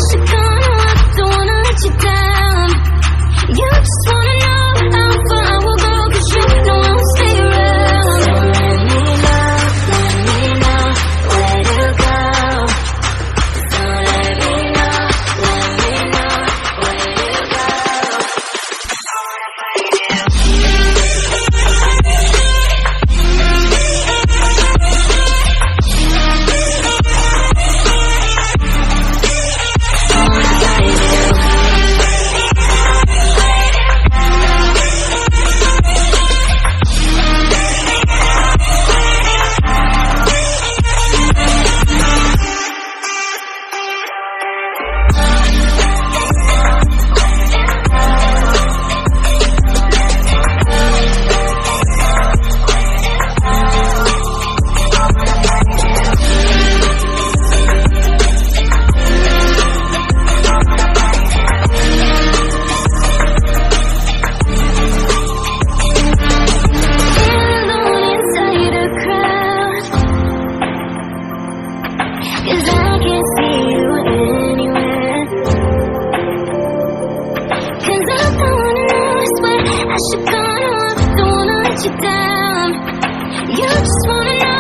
should gonna walk, don't wanna let you down. You just wanna know how far I will go, 'cause you know I won't stay around. So let me know where to go. So let me know where to go. I wanna find you. I should gonna walk, don't wanna let you down. You just wanna know